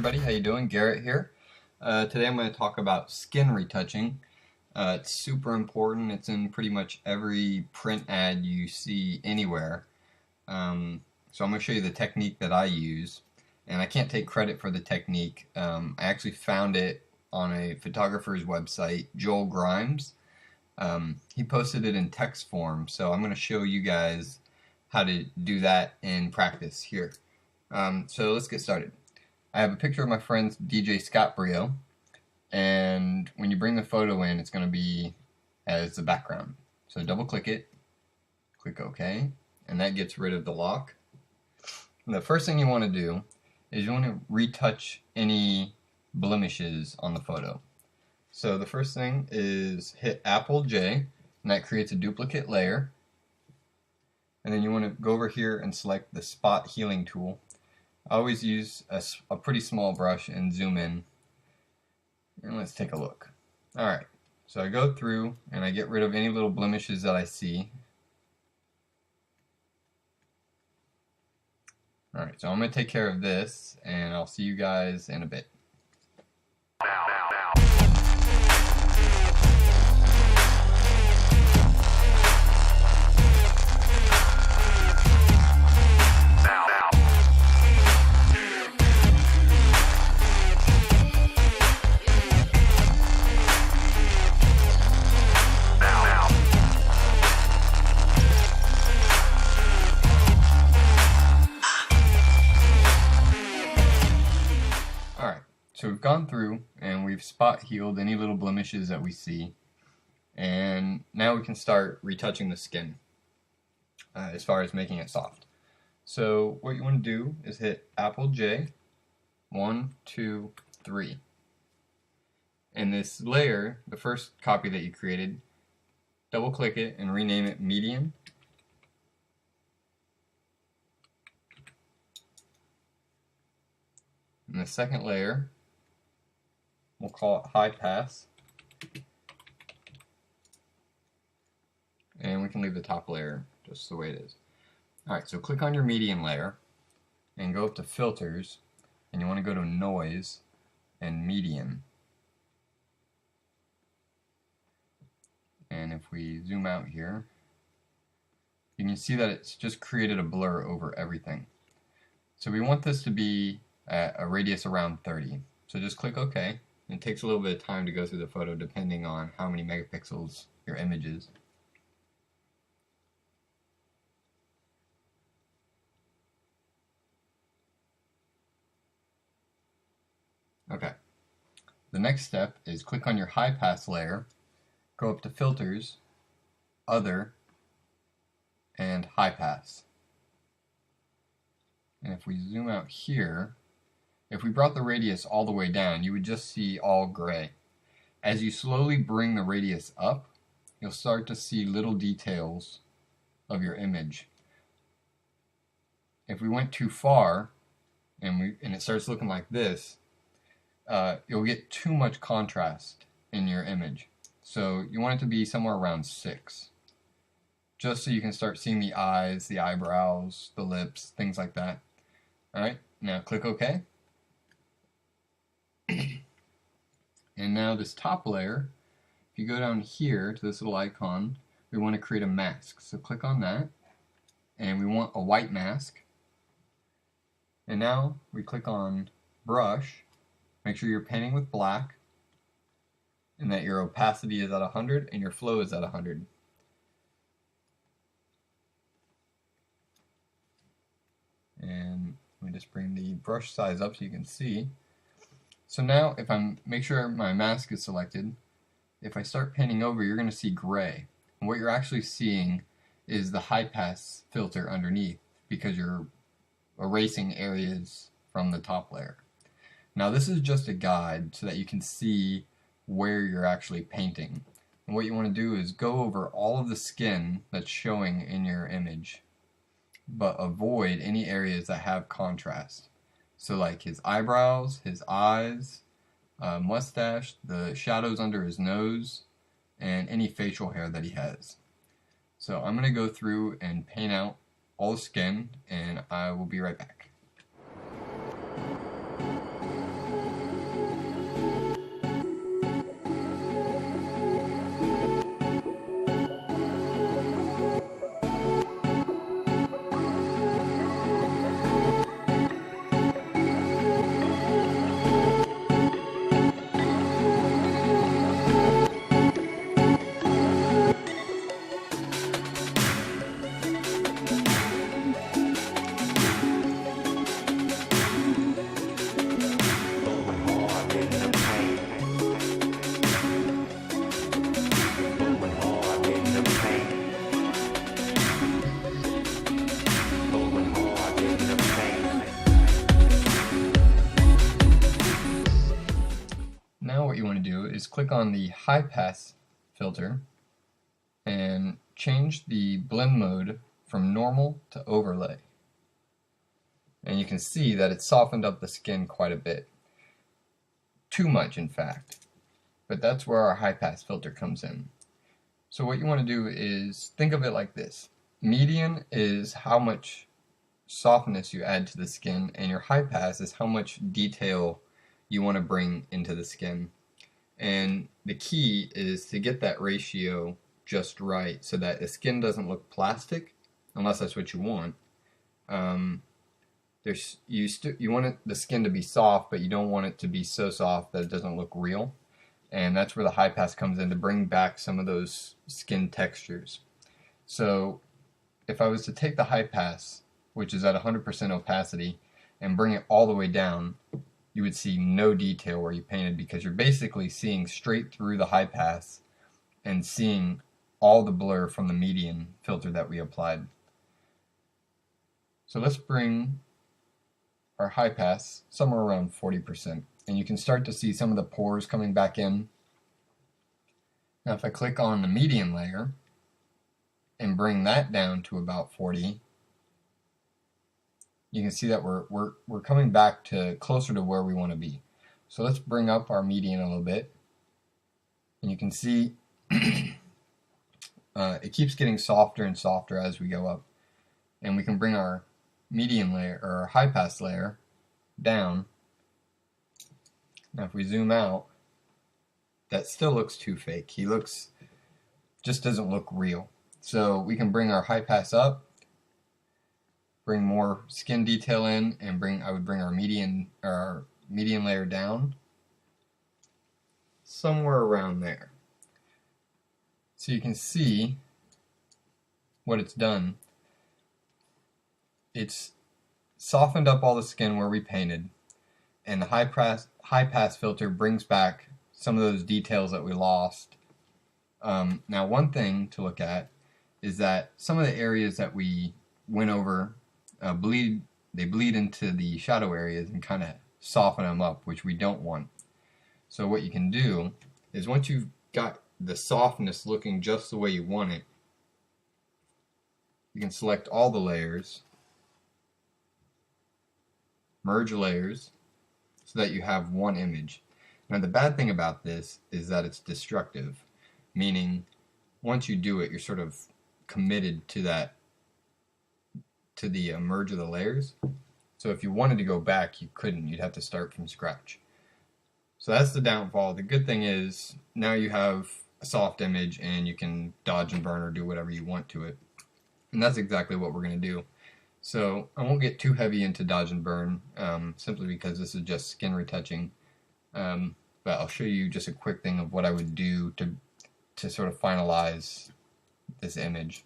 everybody, how you doing? Garrett here. Today I'm going to talk about skin retouching. It's super important. It's in pretty much every print ad you see anywhere. So I'm going to show you the technique that I use, and I can't take credit for the technique. I actually found it on a photographer's website, Joel Grimes. He posted it in text form, so I'm going to show you guys how to do that in practice here. So let's get started. I have a picture of my friend DJ Scott Brio, and when you bring the photo in, it's going to be as the background. So double click it, click OK, and that gets rid of the lock. And the first thing you want to do is you want to retouch any blemishes on the photo. So the first thing is hit Apple J, and that creates a duplicate layer. And then you want to go over here and select the spot healing tool. I always use a pretty small brush and zoom in. And let's take a look. Alright, so I go through and I get rid of any little blemishes that I see. Alright, so I'm going to take care of this, and I'll see you guys in a bit. So we've gone through and we've spot healed any little blemishes that we see, and now we can start retouching the skin as far as making it soft. So what you want to do is hit Apple J, 1, 2, 3. And this layer, the first copy that you created, double click it and rename it medium. And the second layer, we'll call it high pass, and we can leave the top layer just the way it is. Alright, so click on your medium layer and go up to filters, and you want to go to noise and medium. And if we zoom out here, you can see that it's just created a blur over everything. So we want this to be at a radius around 30. So just click OK. It takes a little bit of time to go through the photo depending on how many megapixels your image is. Okay. The next step is click on your high pass layer, go up to filters, other, and high pass. And if we zoom out here, if we brought the radius all the way down, you would just see all gray. As you slowly bring the radius up, you'll start to see little details of your image. If we went too far, and it starts looking like this, you'll get too much contrast in your image. So you want it to be somewhere around 6, just so you can start seeing the eyes, the eyebrows, the lips, things like that. Alright, now click OK. And now this top layer, if you go down here to this little icon, we want to create a mask. So click on that, and we want a white mask. And now we click on brush, make sure you're painting with black, and that your opacity is at 100 and your flow is at 100. And let me just bring the brush size up so you can see. So now if I make sure my mask is selected, if I start painting over, you're going to see gray. And what you're actually seeing is the high pass filter underneath, because you're erasing areas from the top layer. Now this is just a guide so that you can see where you're actually painting. And what you want to do is go over all of the skin that's showing in your image, but avoid any areas that have contrast. So like his eyebrows, his eyes, mustache, the shadows under his nose, and any facial hair that he has. So I'm going to go through and paint out all the skin, and I will be right back. click on the high pass filter and change the blend mode from normal to overlay. And you can see that it softened up the skin quite a bit. Too much, in fact. But that's where our high pass filter comes in. So what you want to do is think of it like this. Median is how much softness you add to the skin, and your high pass is how much detail you want to bring into the skin. And the key is to get that ratio just right so that the skin doesn't look plastic, unless that's what you want. You want the skin to be soft, but you don't want it to be so soft that it doesn't look real. And that's where the high pass comes in, to bring back some of those skin textures. So if I was to take the high pass, which is at 100% opacity, and bring it all the way down, you would see no detail where you painted, because you're basically seeing straight through the high pass and seeing all the blur from the median filter that we applied. So let's bring our high pass somewhere around 40%, and you can start to see some of the pores coming back in. Now if I click on the median layer and bring that down to about 40, you can see that we're coming back to closer to where we want to be. So let's bring up our median a little bit, and you can see it keeps getting softer and softer as we go up. And we can bring our median layer, or our high pass layer, down. Now if we zoom out, that still looks too fake. He just doesn't look real. So we can bring our high pass up, bring more skin detail in, and I would bring our median layer down somewhere around there. So you can see what it's done. It's softened up all the skin where we painted, and the high pass filter brings back some of those details that we lost. Now one thing to look at is that some of the areas that we went over bleed into the shadow areas and kind of soften them up, which we don't want. So what you can do is, once you've got the softness looking just the way you want it, you can select all the layers, merge layers, so that you have one image. Now the bad thing about this is that it's destructive, meaning once you do it, you're sort of committed to the merge of the layers. So if you wanted to go back, you couldn't. You'd have to start from scratch. So that's the downfall. The good thing is now you have a soft image and you can dodge and burn or do whatever you want to it. And that's exactly what we're going to do. So I won't get too heavy into dodge and burn, simply because this is just skin retouching. But I'll show you just a quick thing of what I would do to sort of finalize this image.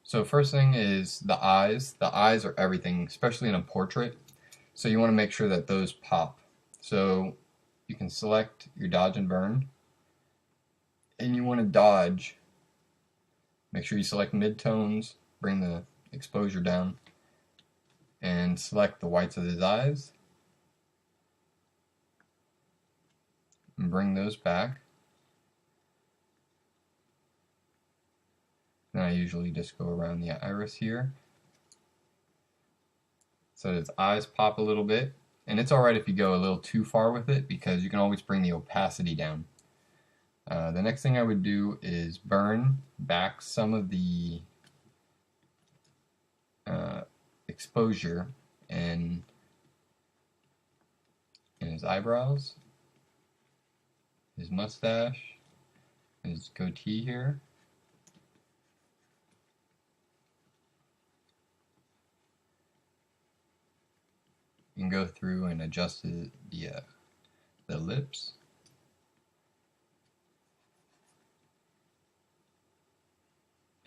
So first thing is the eyes. The eyes are everything, especially in a portrait. So you want to make sure that those pop. So you can select your dodge and burn, and you want to dodge. Make sure you select midtones, bring the exposure down, and select the whites of his eyes, and bring those back. And I usually just go around the iris here so that its eyes pop a little bit. And it's alright if you go a little too far with it, because you can always bring the opacity down. The next thing I would do is burn back some of the exposure in his eyebrows, his mustache, his goatee here. You can go through and adjust the lips.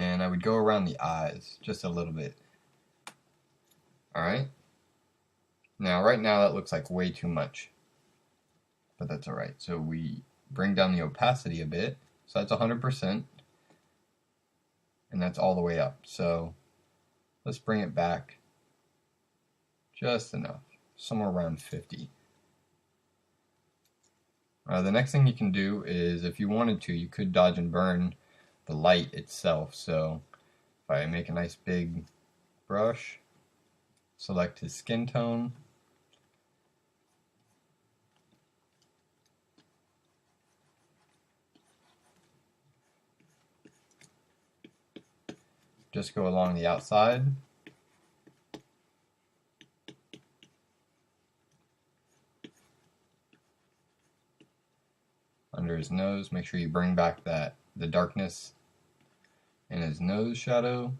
And I would go around the eyes just a little bit. Alright? Now, right now that looks like way too much. But that's alright. So we bring down the opacity a bit. So that's 100%. And that's all the way up. So let's bring it back just enough. Somewhere around 50. The next thing you can do is, if you wanted to, you could dodge and burn the light itself. So if I make a nice big brush, select his skin tone, just go along the outside. Under his nose, make sure you bring back the darkness in his nose shadow,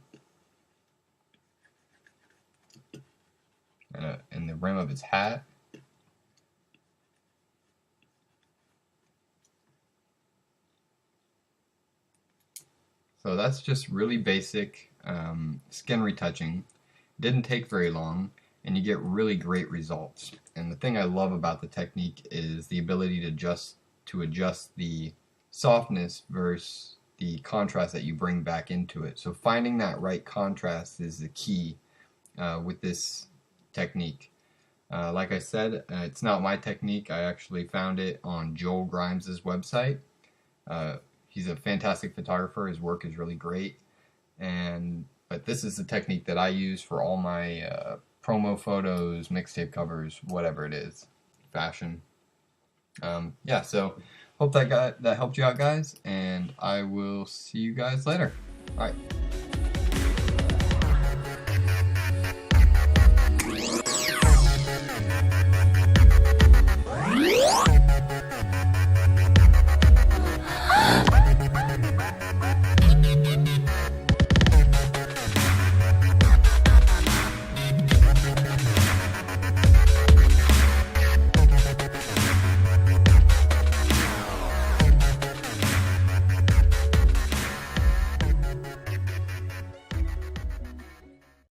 and in the rim of his hat. So that's just really basic skin retouching. Didn't take very long, and you get really great results. And the thing I love about the technique is the ability to adjust the softness versus the contrast that you bring back into it. So finding that right contrast is the key with this technique. Like I said, it's not my technique. I actually found it on Joel Grimes' website. He's a fantastic photographer. His work is really great. But this is the technique that I use for all my promo photos, mixtape covers, whatever it is, fashion. Yeah, so hope that helped you out, guys, and I will see you guys later. All right.